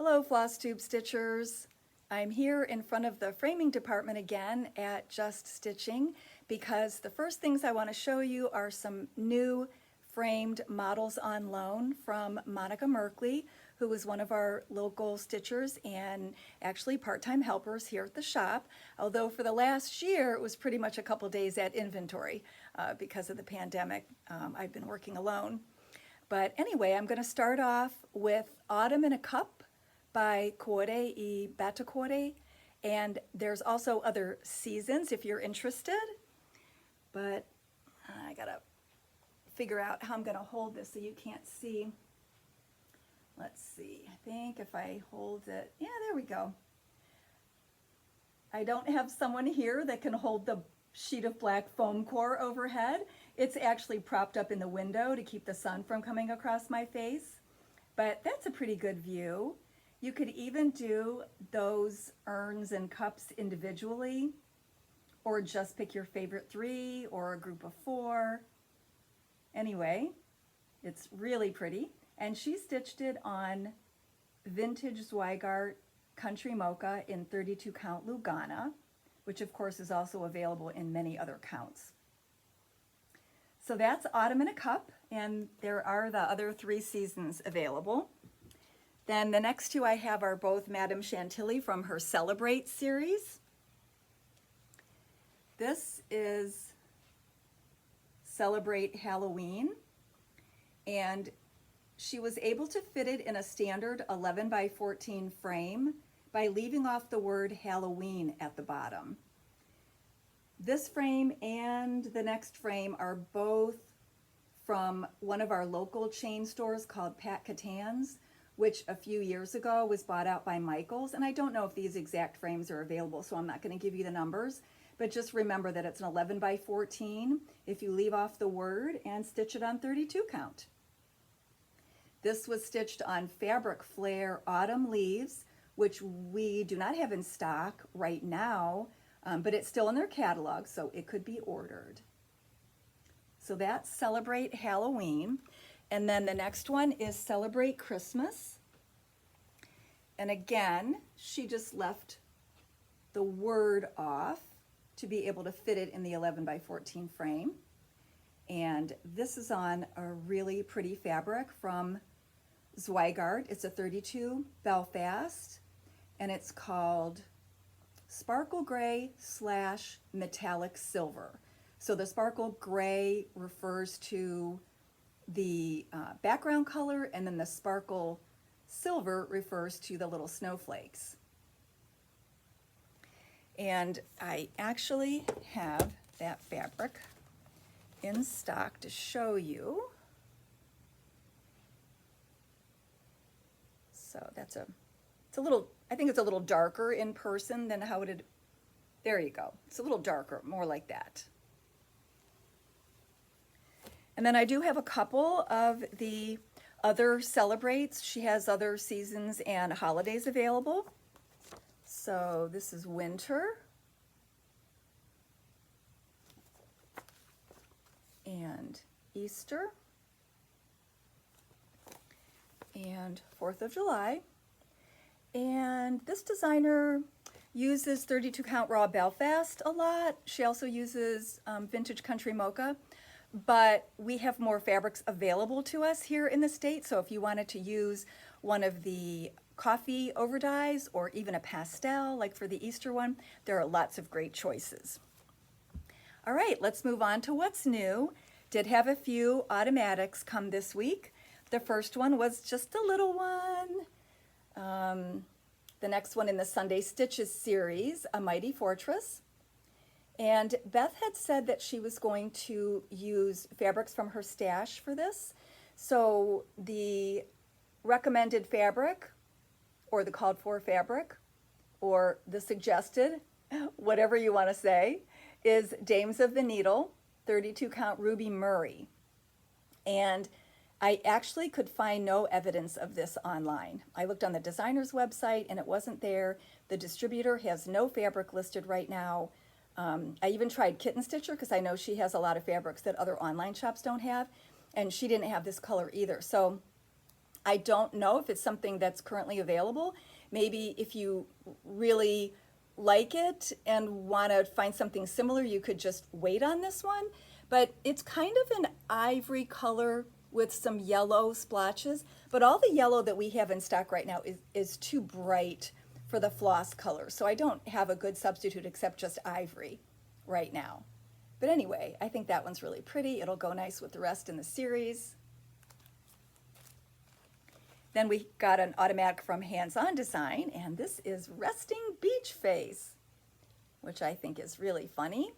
Hello FlossTube Stitchers. I'm here in front of the framing department again at Just Stitching because the first things I want to show you are some new framed models on loan from Monica Merkley, who was one of our local stitchers and actually part-time helpers here at the shop, although for the last year it was pretty much a couple days at inventory because of the pandemic. I've been working alone. But anyway, I'm going to start off with Autumn in a Cup by Cuore y Battacuore, and there's also other seasons if you're interested, but I gotta figure out how I'm gonna hold this so you can't see. Let's see, I think if I hold it, yeah, there we go. I don't have someone here that can hold the sheet of black foam core overhead. It's actually propped up in the window to keep the sun from coming across my face, but that's a pretty good view. You could even do those urns and cups individually, or just pick your favorite 3 or a group of 4. Anyway, it's really pretty. And she stitched it on vintage Zweigart Country Mocha in 32 count Lugana, which of course is also available in many other counts. So that's Autumn in a Cup, and there are the other 3 seasons available. Then the next 2 I have are both Madame Chantilly from her Celebrate series. This is Celebrate Halloween, and she was able to fit it in a standard 11 by 14 frame by leaving off the word Halloween at the bottom. This frame and the next frame are both from one of our local chain stores called Pat Catan's, which a few years ago was bought out by Michael's, and I don't know if these exact frames are available, so I'm not going to give you the numbers, but just remember that it's an 11 by 14 if you leave off the word and stitch it on 32 count. This was stitched on Fabric Flare Autumn Leaves, which we do not have in stock right now, but it's still in their catalog, so it could be ordered. So that's Celebrate Halloween. And then the next one is Celebrate Christmas. And again, she just left the word off to be able to fit it in the 11 by 14 frame. And this is on a really pretty fabric from Zweigart. It's a 32 Belfast, and it's called Sparkle Gray / Metallic Silver. So the sparkle gray refers to the background color, and then the sparkle silver refers to the little snowflakes. And I actually have that fabric in stock to show you. So it's a little, I think it's a little darker in person than how it, there you go. It's a little darker, more like that. And then I do have a couple of the other Celebrates. She has other seasons and holidays available. So this is winter. And Easter. And 4th of July. And this designer uses 32 count raw Belfast a lot. She also uses vintage Country Mocha. But we have more fabrics available to us here in the States, so if you wanted to use one of the coffee overdyes or even a pastel, like for the Easter one, there are lots of great choices. All right, let's move on to what's new. Did have a few automatics come this week. The first one was just a little one. The next one in the Sunday Stitches series, A Mighty Fortress. And Beth had said that she was going to use fabrics from her stash for this. So the recommended fabric, or the called for fabric, or the suggested, whatever you want to say, is Dames of the Needle, 32 count Ruby Murray. And I actually could find no evidence of this online. I looked on the designer's website and it wasn't there. The distributor has no fabric listed right now. I even tried Kitten Stitcher because I know she has a lot of fabrics that other online shops don't have, and she didn't have this color either. So I don't know if it's something that's currently available. Maybe if you really like it and want to find something similar, you could just wait on this one. But it's kind of an ivory color with some yellow splotches, but all the yellow that we have in stock right now is too bright for the floss color. So I don't have a good substitute except just ivory right now. But anyway, I think that one's really pretty. It'll go nice with the rest in the series. Then we got an automatic from Hands On Design, and this is Resting Beach Face, which I think is really funny.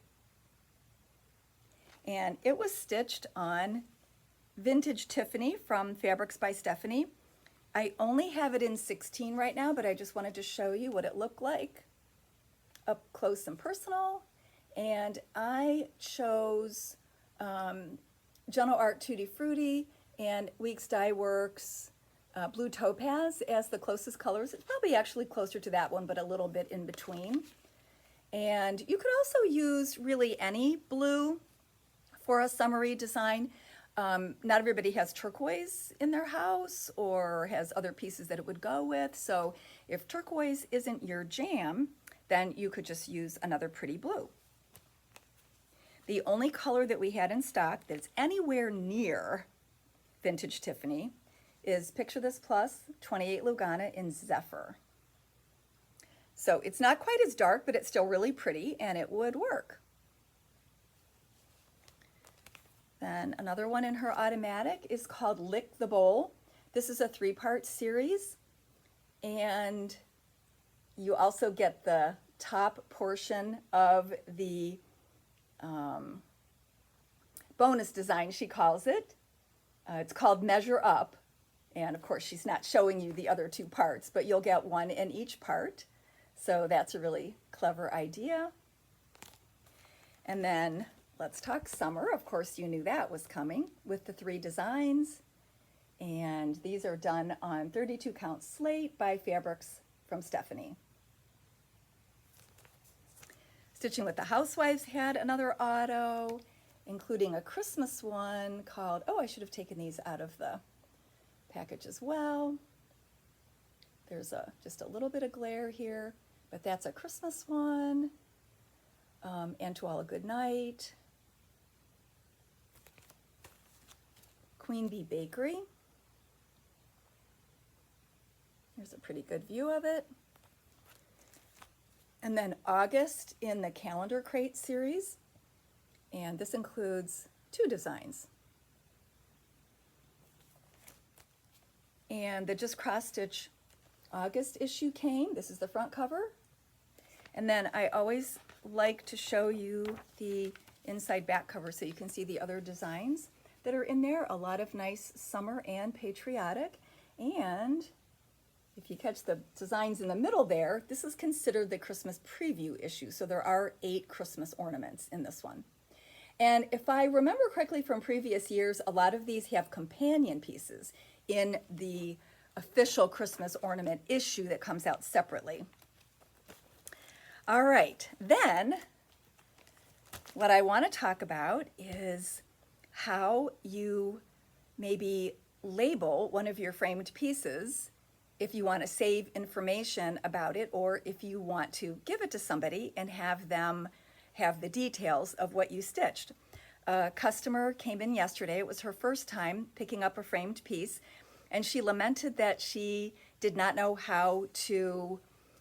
And it was stitched on Vintage Tiffany from Fabrics by Stephanie. I only have it in 16 right now, but I just wanted to show you what it looked like up close and personal. And I chose Gentle Art Tutti Frutti and Weeks Dye Works Blue Topaz as the closest colors. It's probably actually closer to that one, but a little bit in between. And you could also use really any blue for a summery design. Not everybody has turquoise in their house or has other pieces that it would go with. So if turquoise isn't your jam, then you could just use another pretty blue. The only color that we had in stock that's anywhere near Vintage Tiffany is Picture This Plus 28 Lugana in Zephyr. So it's not quite as dark, but it's still really pretty and it would work. Then another one in her automatic is called Lick the Bowl. This is a 3-part series, and you also get the top portion of the bonus design, she calls it. It's called Measure Up, and of course she's not showing you the other 2 parts, but you'll get one in each part. So that's a really clever idea. And then let's talk summer. Of course, you knew that was coming with the 3 designs. And these are done on 32 count slate by Fabrics from Stephanie. Stitching with the Housewives had another auto, including a Christmas one called, oh, I should have taken these out of the package as well. There's just a little bit of glare here, but that's a Christmas one. And To All a Good Night. Queen Bee Bakery. Here's a pretty good view of it. And then August in the Calendar Crate series. And this includes 2 designs. And the Just Cross Stitch August issue came. This is the front cover. And then I always like to show you the inside back cover so you can see the other designs that are in there. A lot of nice summer and patriotic. And if you catch the designs in the middle there, this is considered the Christmas preview issue. So there are 8 Christmas ornaments in this one. And if I remember correctly from previous years, a lot of these have companion pieces in the official Christmas ornament issue that comes out separately. All right, then what I want to talk about is how you maybe label one of your framed pieces if you want to save information about it, or if you want to give it to somebody and have them have the details of what you stitched. A customer came in yesterday. It was her first time picking up a framed piece, and she lamented that she did not know how to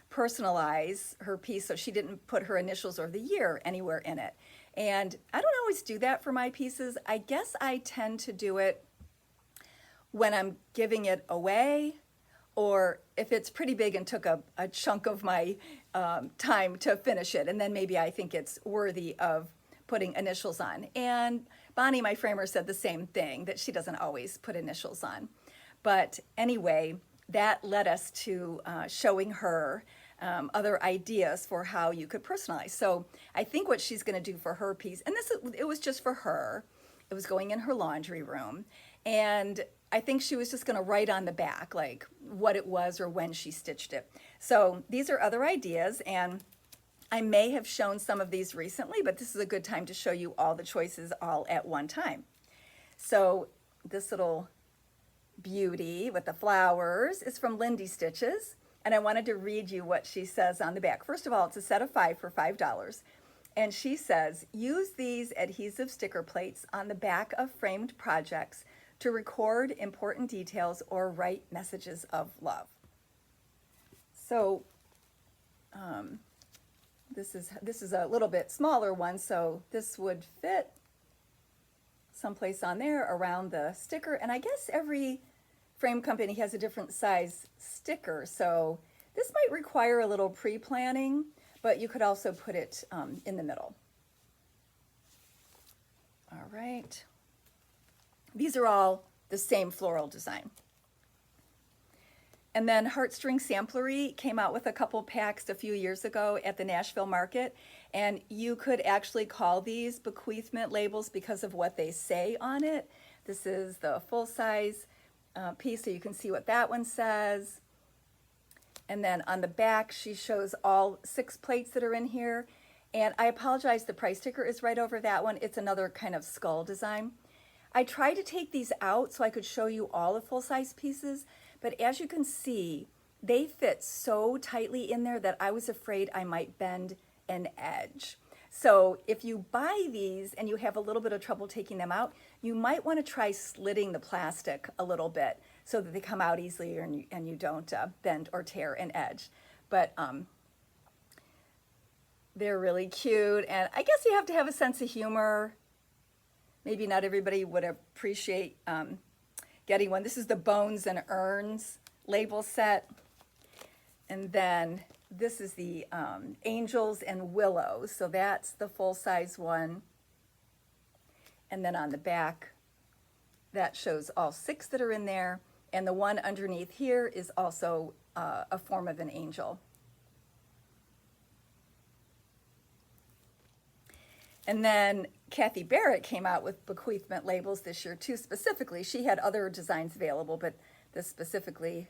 personalize her piece, so she didn't put her initials or the year anywhere in it. And I don't always do that for my pieces. I guess I tend to do it when I'm giving it away, or if it's pretty big and took a chunk of my time to finish it, and then maybe I think it's worthy of putting initials on. And Bonnie, my framer, said the same thing, that she doesn't always put initials on. But anyway, that led us to showing her other ideas for how you could personalize. So I think what she's going to do for her piece, and it was just for her, it was going in her laundry room, and I think she was just going to write on the back like what it was or when she stitched it. So these are other ideas, and I may have shown some of these recently, but this is a good time to show you all the choices all at one time. So this little beauty with the flowers is from Lindy Stitches, and I wanted to read you what she says on the back. First of all, it's a set of 5 for $5. And she says, use these adhesive sticker plates on the back of framed projects to record important details or write messages of love. So this is a little bit smaller one, so this would fit someplace on there around the sticker. And I guess every frame company has a different size sticker, so this might require a little pre-planning, but you could also put it in the middle. All right. These are all the same floral design. And then Heartstring Samplery came out with a couple packs a few years ago at the Nashville market, and you could actually call these bequeathment labels because of what they say on it. This is the full-size piece, so you can see what that one says. And then on the back, she shows all 6 plates that are in here. And I apologize, the price sticker is right over that one. It's another kind of skull design. I tried to take these out so I could show you all the full-size pieces, but as you can see, they fit so tightly in there that I was afraid I might bend an edge. So if you buy these and you have a little bit of trouble taking them out, you might want to try slitting the plastic a little bit so that they come out easily and you don't bend or tear an edge. But they're really cute, and I guess you have to have a sense of humor. Maybe not everybody would appreciate getting one. This is the Bones and Urns label set. And then this is the Angels and Willows. So that's the full-size one. And then on the back, that shows all 6 that are in there. And the one underneath here is also a form of an angel. And then Kathy Barrett came out with bequeathment labels this year too, specifically. She had other designs available, but this specifically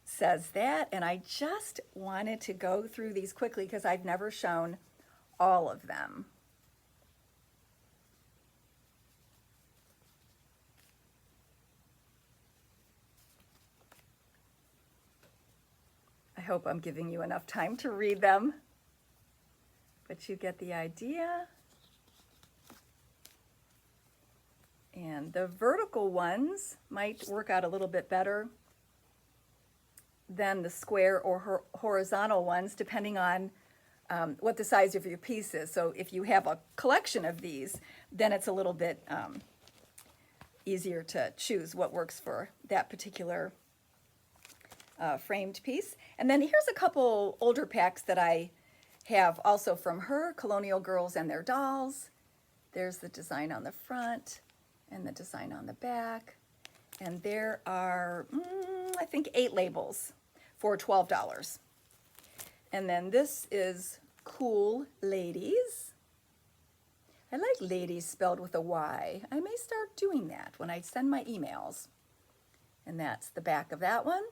says that. And I just wanted to go through these quickly because I've never shown all of them. I hope I'm giving you enough time to read them, but you get the idea. And the vertical ones might work out a little bit better than the square or horizontal ones, depending on what the size of your piece is. So if you have a collection of these, then it's a little bit easier to choose what works for that particular framed piece. And then here's a couple older packs that I have also from her, Colonial Girls and Their Dolls. There's the design on the front and the design on the back. And there are, I think, 8 labels for $12. And then this is Cool Ladies. I like ladies spelled with a Y. I may start doing that when I send my emails. And that's the back of that one.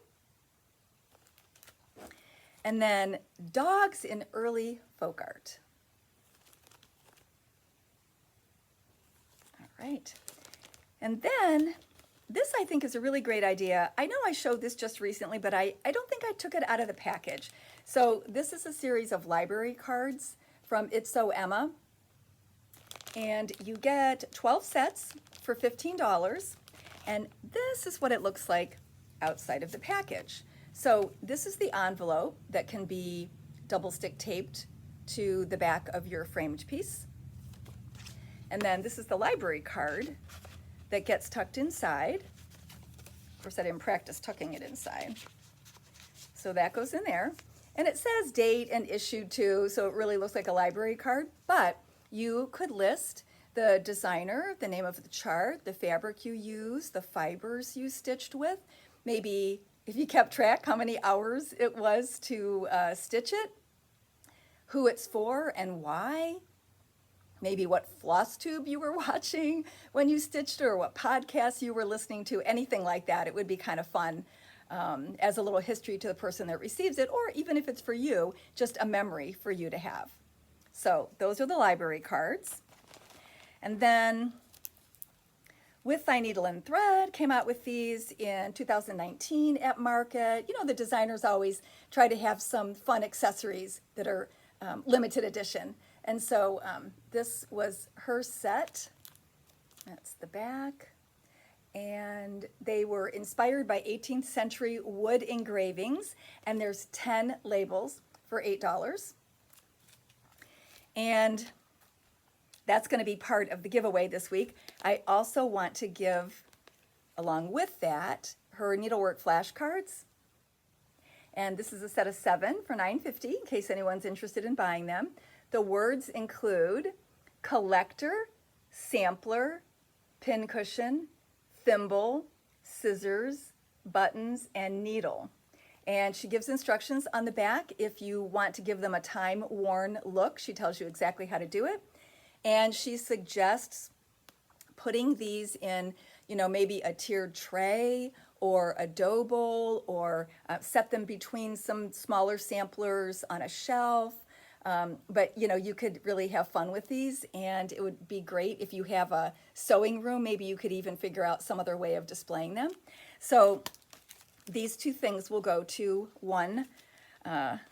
And then Dogs in Early Folk Art. All right. And then this I think is a really great idea. I know I showed this just recently, but I don't think I took it out of the package. So this is a series of library cards from It's So Emma. And you get 12 sets for $15. And this is what it looks like outside of the package. So this is the envelope that can be double stick taped to the back of your framed piece. And then this is the library card that gets tucked inside. Of course, I didn't practice tucking it inside. So that goes in there. And it says date and issued to, so it really looks like a library card, but you could list the designer, the name of the chart, the fabric you use, the fibers you stitched with, maybe if you kept track how many hours it was to stitch it, who it's for and why, maybe what FlossTube you were watching when you stitched it or what podcasts you were listening to, anything like that. It would be kind of fun as a little history to the person that receives it, or even if it's for you, just a memory for you to have. So those are the library cards. And then With Fine Needle and Thread came out with these in 2019 at market. You know, the designers always try to have some fun accessories that are limited edition. And so this was her set. That's the back. And they were inspired by 18th century wood engravings. And there's 10 labels for $8. And that's going to be part of the giveaway this week. I also want to give, along with that, her needlework flashcards. And this is a set of 7 for $9.50 in case anyone's interested in buying them. The words include collector, sampler, pincushion, thimble, scissors, buttons, and needle. And she gives instructions on the back if you want to give them a time-worn look. She tells you exactly how to do it. And she suggests putting these in, you know, maybe a tiered tray or a dough bowl, or set them between some smaller samplers on a shelf. But, you know, you could really have fun with these, and it would be great if you have a sewing room. Maybe you could even figure out some other way of displaying them. So these two things will go to one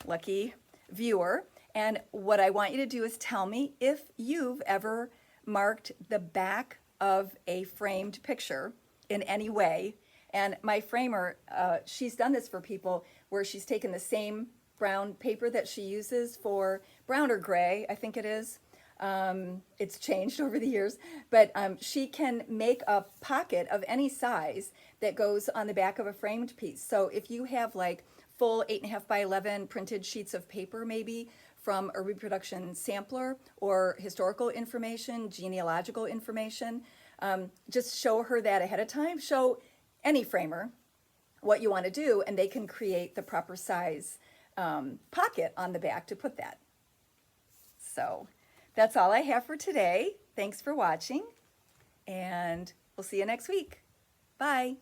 lucky viewer. And what I want you to do is tell me if you've ever marked the back of a framed picture in any way. And my framer, she's done this for people where she's taken the same brown paper that she uses for brown or gray, I think it is. It's changed over the years, but she can make a pocket of any size that goes on the back of a framed piece. So if you have like full 8.5 by 11 printed sheets of paper, maybe from a reproduction sampler or historical information, genealogical information, just show her that ahead of time. Show any framer what you want to do, and they can create the proper size pocket on the back to put that. So that's all I have for today. Thanks for watching, and we'll see you next week. Bye.